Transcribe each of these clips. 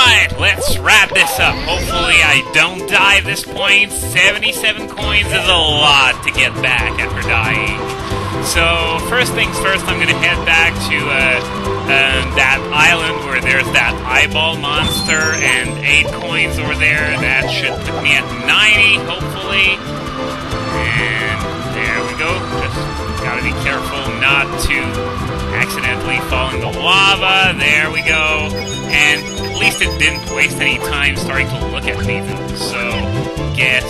Alright, let's wrap this up. Hopefully I don't die at this point. 77 coins is a lot to get back after dying. So, first things first, I'm gonna head back to that island where there's that eyeball monster and 8 coins over there. That should put me at 90, hopefully. And there we go. Just gotta be careful not to accidentally fall in the lava. There we go. And at least it didn't waste any time starting to look at me. So, guess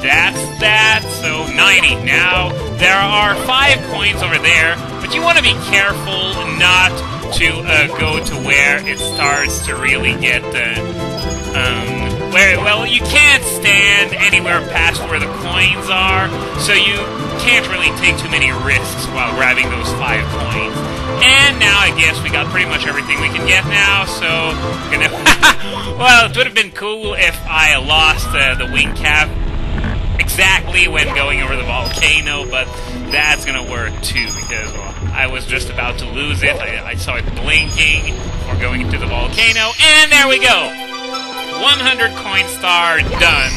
that's that. So, 90. Now, there are 5 coins over there, but you want to be careful not to go to where it starts to really get well, you can't stand anywhere past where the coins are, so you can't really take too many risks while grabbing those 5 coins. And now I guess we got pretty much everything we can get now, so gonna well, it would have been cool if I lost the wing cap exactly when going over the volcano, but that's gonna work too, because, well, I was just about to lose it. I saw it blinking before going into the volcano, and there we go! 100 coin star done.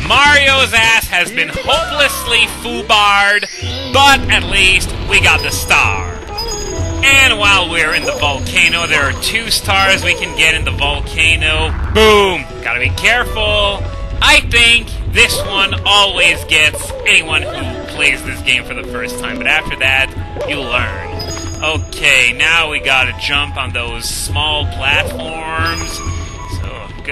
Mario's ass has been hopelessly foobarred, but at least we got the star. And while we're in the volcano, there are 2 stars we can get in the volcano. Boom! Gotta be careful. I think this one always gets anyone who plays this game for the first time, but after that, you learn. Okay, now we gotta jump on those small platforms.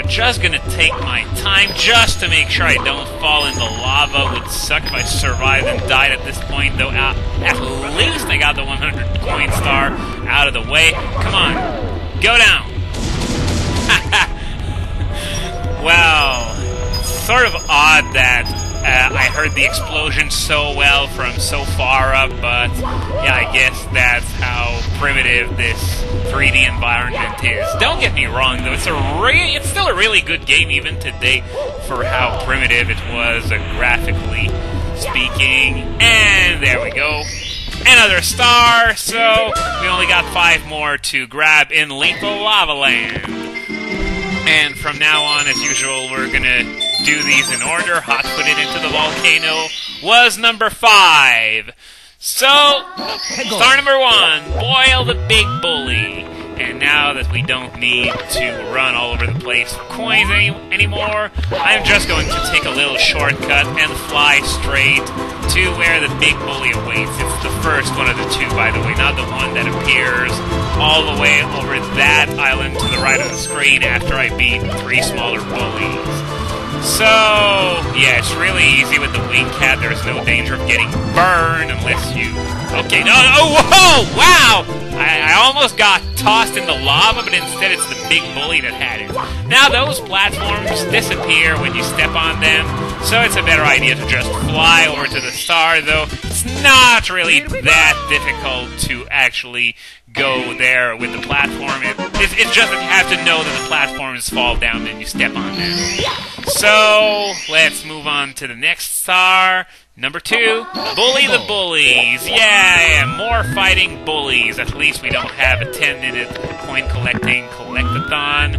Just gonna take my time just to make sure I don't fall in the lava. Would suck if I survived and died at this point, though. At least I got the 100 coin star out of the way. Come on, go down. Well, sort of odd that I heard the explosion so well from so far up, but yeah, I guess that's how primitive this 3D environment is. Don't get me wrong, though, it's still a really good game even today for how primitive it was, graphically speaking. And there we go. Another star, so we only got 5 more to grab in Lethal Lava Land. And from now on, as usual, we're gonna do these in order. Hot-footed into the volcano was number 5. So, star number 1, Boil the Big Bully. And now that we don't need to run all over the place for coins anymore, I'm just going to take a little shortcut and fly straight to where the big bully awaits. It's the first one of the 2, by the way, not the one that appears all the way over that island to the right of the screen after I beat 3 smaller bullies. So, yeah, it's really easy with the wing cat. There's no danger of getting burned unless you... Okay, no, oh, whoa, wow! I almost got tossed in the lava, but instead it's the big bully that had it. Now, those platforms disappear when you step on them, so it's a better idea to just fly over to the star, though it's not really that difficult to actually go there with the platform. It's just that you have to know that the platforms fall down and you step on them. So, let's move on to the next star. Number 2, Bully the Bullies. Yeah, more fighting bullies. At least we don't have a 10-minute coin collecting collectathon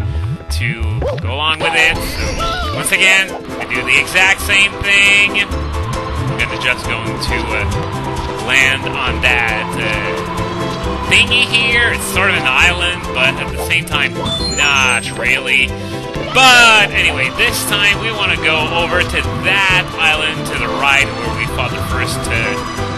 to go along with it. So, once again, we do the exact same thing. I'm just going to land on that thingy here. It's sort of an island, but at the same time, not really. But anyway, this time we want to go over to that island to the right where we fought the first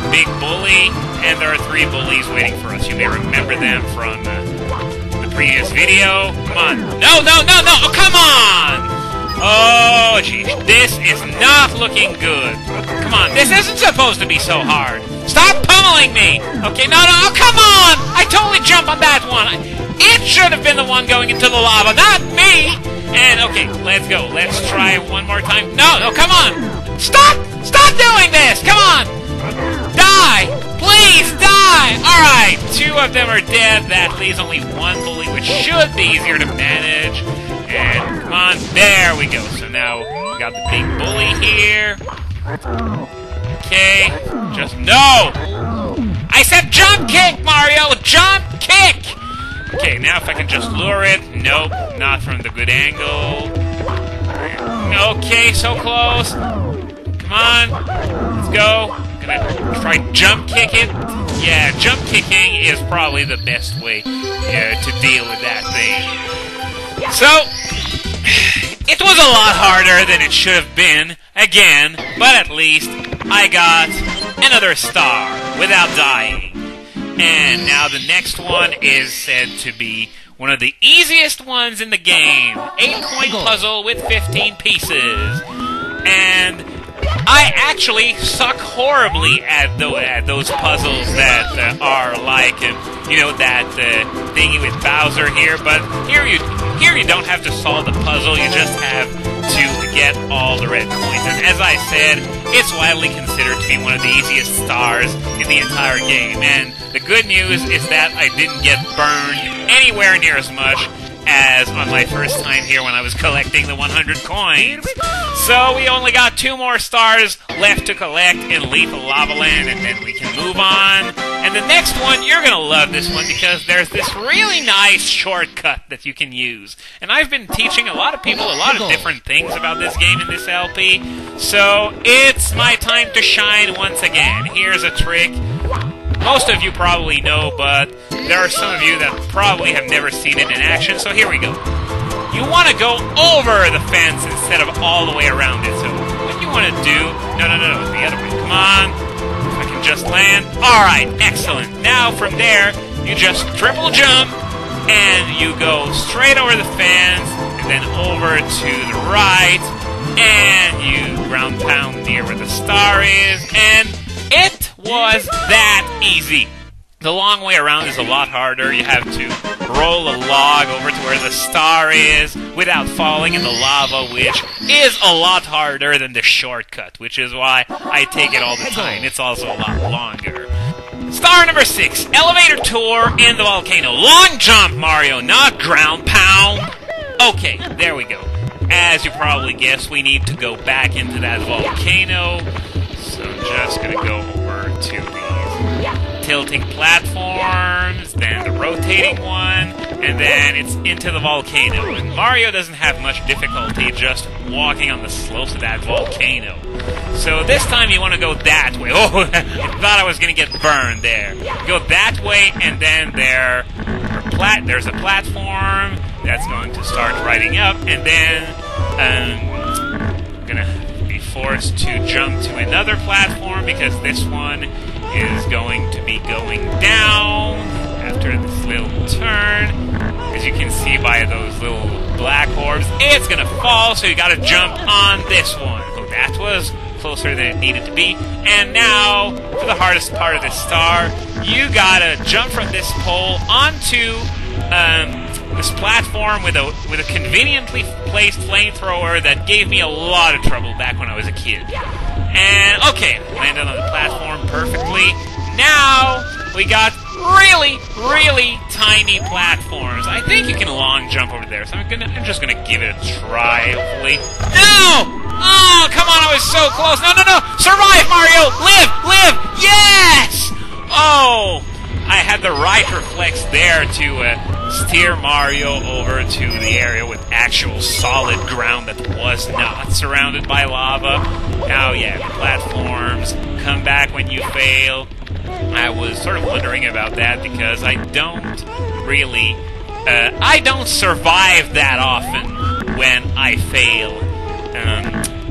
big bully, and there are 3 bullies waiting for us. You may remember them from the previous video. Come on. No, no, no, no! Oh, come on! Oh, geez. This is not looking good. Come on, this isn't supposed to be so hard. Stop pummeling me! Okay, no, no, oh, come on! I totally jumped on that one. It should have been the one going into the lava, not me! And, okay, let's go. Let's try one more time. No, no, come on! Stop! Stop doing this! Come on! Die! Please, die! Alright, 2 of them are dead. That leaves only 1 bully, which should be easier to manage. And, come on, there we go. So now, we got the big bully here. Okay, just, no! I said jump kick, Mario! Jump kick! Okay, now if I can just lure it. Nope, not from the good angle. Okay, so close. Come on. Let's go. I'm gonna try jump kick it. Yeah, jump kicking is probably the best way to deal with that thing. So, it was a lot harder than it should have been, again, but at least I got another star without dying. And now the next one is said to be one of the easiest ones in the game. 8-coin puzzle with 15 pieces. And I actually suck horribly at those puzzles that are like, you know, that thingy with Bowser here. But here you don't have to solve the puzzle. You just have to get all the red coins. And as I said, it's widely considered to be one of the easiest stars in the entire game. And the good news is that I didn't get burned anywhere near as much as on my first time here when I was collecting the 100 coins. So we only got 2 more stars left to collect in Lethal Lava Land, and then we can move on. And the next one, you're gonna love this one because there's this really nice shortcut that you can use. And I've been teaching a lot of people a lot of different things about this game in this LP, so it's my time to shine once again. Here's a trick most of you probably know, but there are some of you that probably have never seen it in action, so here we go. You want to go over the fence instead of all the way around it, so what you want to do... No, the other way. Come on. If I can just land. Alright, excellent. Now, from there, you just triple jump, and you go straight over the fence, and then over to the right, and you ground pound near where the star is, and it was that easy. The long way around is a lot harder. You have to roll a log over to where the star is without falling in the lava, which is a lot harder than the shortcut, which is why I take it all the time. It's also a lot longer. Star number 6, elevator tour in the volcano. Long jump, Mario, not ground pound. Okay, there we go. As you probably guessed, we need to go back into that volcano. So I'm just going to go over to these tilting platforms, then the rotating one, and then it's into the volcano. And Mario doesn't have much difficulty just walking on the slopes of that volcano. So this time you want to go that way. Oh, I thought I was going to get burned there. Go that way, and then there's a platform that's going to start riding up, and then I'm going to forced to jump to another platform because this one is going to be going down after this little turn. As you can see by those little black orbs, it's gonna fall, so you gotta jump on this one. So that was closer than it needed to be. And now, for the hardest part of this star, you gotta jump from this pole onto this platform with a conveniently placed flamethrower that gave me a lot of trouble back when I was a kid. And, okay, landed on the platform perfectly. Now, we got really, really tiny platforms. I think you can long jump over there, so I'm just gonna give it a try, hopefully. No! Oh, come on, I was so close. No! Survive, Mario! Live! Yes! Oh! I had the right reflex there to steer Mario over to the area with actual solid ground that was not surrounded by lava. Now, yeah, the platforms come back when you fail. I was sort of wondering about that because I don't really... I don't survive that often when I fail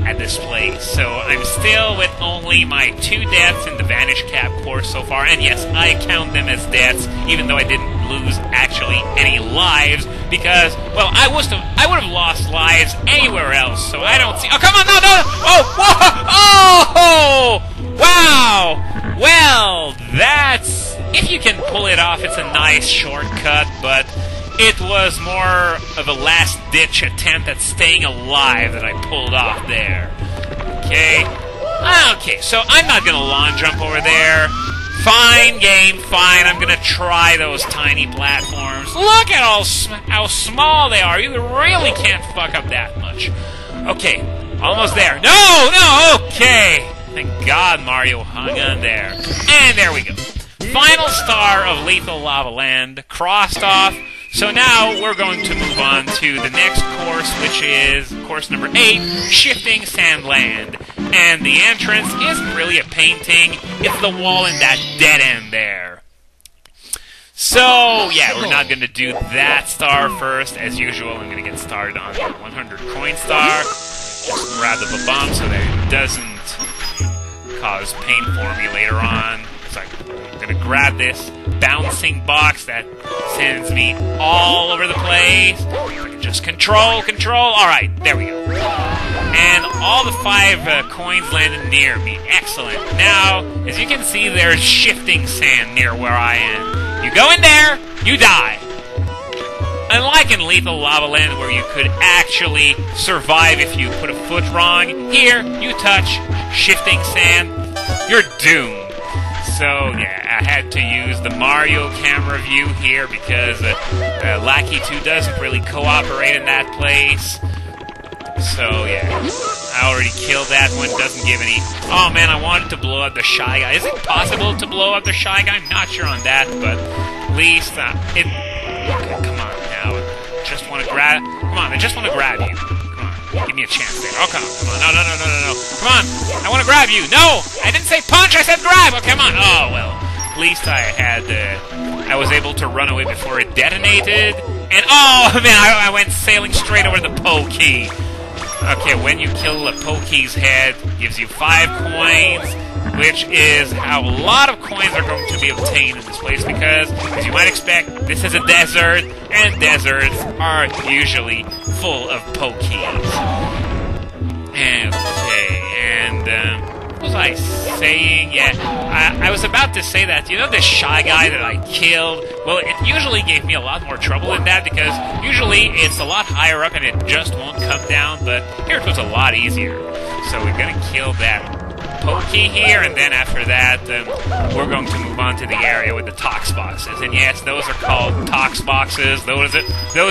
at this place. So I'm still with only my 2 deaths in the Vanish Cap course so far. And yes, I count them as deaths, even though I didn't lose actually any lives, because, well, I would have lost lives anywhere else, so I don't see... Oh, come on, no! Oh! Whoa! Oh! Wow! Well, that's... If you can pull it off, it's a nice shortcut, but it was more of a last-ditch attempt at staying alive that I pulled off there. Okay, so I'm not gonna long jump over there. Fine, game, fine. I'm gonna try those tiny platforms. Look at how small they are. You really can't fuck up that much. Okay, almost there. No, okay. Thank God Mario hung on there. And there we go. final star of Lethal Lava Land crossed off. So now we're going to move on to the next course, which is course number 8, Shifting Sand Land. And the entrance isn't really a painting, it's the wall in that dead end there. So, yeah, we're not going to do that star first. As usual, I'm going to get started on the 100 coin star. Just grab the bomb so that it doesn't cause pain for me later on. So I'm going to grab this bouncing box that sends me all over the place. Just control. Alright, there we go. And all the 5 coins landed near me. Excellent. Now, as you can see, there's shifting sand near where I am. You go in there, you die. Unlike in Lethal Lava Land, where you could actually survive if you put a foot wrong, here, you touch shifting sand, you're doomed. So, yeah, I had to use the Mario camera view here because Lakitu doesn't really cooperate in that place. So, yeah, I already killed that one, doesn't give any... Oh, man, I wanted to blow up the Shy Guy. Is it possible to blow up the Shy Guy? I'm not sure on that, but at least it... Okay, come on, now. I just want to grab... Come on, I just want to grab you. Come on, give me a chance there. Oh, come on. No. Come on, I want to grab you. No, I didn't say punch, I said grab. Oh, come on. Oh, well, at least I had... I was able to run away before it detonated. And, oh, man, I went sailing straight over the Pokey. Okay, when you kill a Pokey's head, gives you 5 coins, which is how a lot of coins are going to be obtained in this place, because, as you might expect, this is a desert, and deserts are usually full of Pokeys. Okay, and, what was I saying? Yeah, I was about to say that, you know this Shy Guy that I killed? Well, it usually gave me a lot more trouble than that, because usually it's a lot higher up and it just won't come down, but here it was a lot easier. So we're gonna kill that Pokey here, and then after that, we're going to move on to the area with the Tox Boxes. And yes, those are called Tox Boxes. Those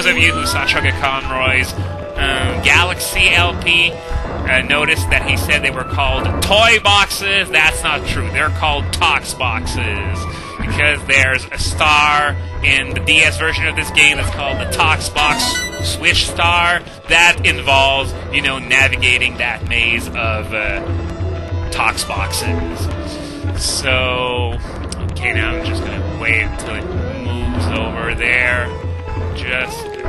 of you who saw Chugga Conroy's Galaxy LP, noticed that he said they were called toy boxes. That's not true. They're called Tox Boxes because there's a star in the DS version of this game that's called the Tox Box Switch Star that involves, you know, navigating that maze of Tox Boxes. So, okay, now I'm just gonna wait until it moves over there.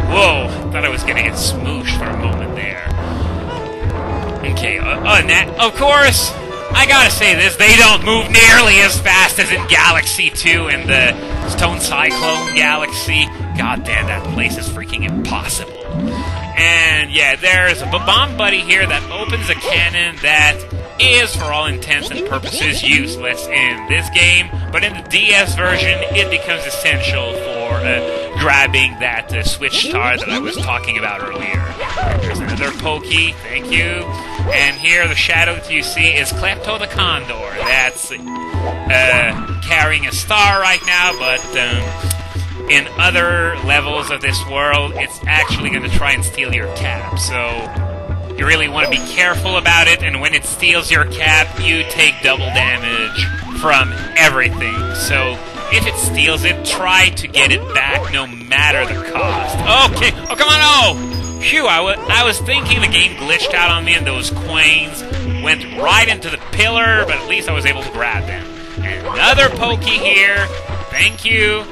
Whoa, thought I was gonna get smooshed for a moment there. Okay, of course, I gotta say this, they don't move nearly as fast as in Galaxy 2 and the Stone Cyclone Galaxy. God damn, that place is freaking impossible. And yeah, there's a bomb buddy here that opens a cannon that is, for all intents and purposes, useless in this game, but in the DS version, it becomes essential for grabbing that Switch Star that I was talking about earlier. There's another Pokey, thank you. And here, the shadow that you see is Klepto the Condor. That's carrying a star right now, but in other levels of this world, it's actually going to try and steal your cap. So you really want to be careful about it, and when it steals your cap, you take double damage from everything. So if it steals it, try to get it back no matter the cost. Okay, oh come on, oh! Phew, I was thinking the game glitched out on me and those coins went right into the pillar, but at least I was able to grab them. And another Pokey here, thank you.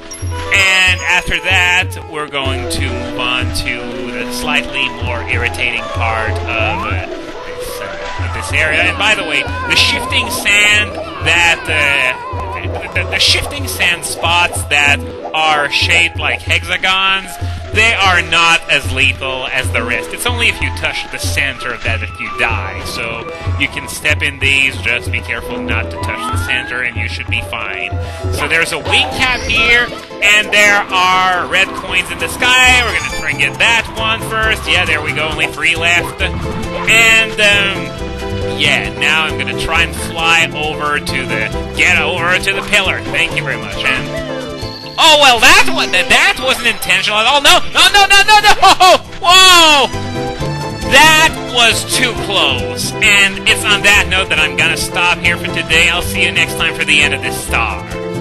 And after that, we're going to move on to the slightly more irritating part of this area. And by the way, the shifting sand that the shifting sand spots that are shaped like hexagons, they are not as lethal as the rest. It's only if you touch the center of that you die. So you can step in these, just be careful not to touch the center and you should be fine. So there's a wing cap here, and there are red coins in the sky. We're going to try and get that one first. Yeah, there we go, only 3 left. And, yeah, now I'm going to try and fly over to the pillar. Thank you very much. And oh, well, that wasn't intentional at all. No! Whoa! That was too close. And it's on that note that I'm going to stop here for today. I'll see you next time for the end of this star.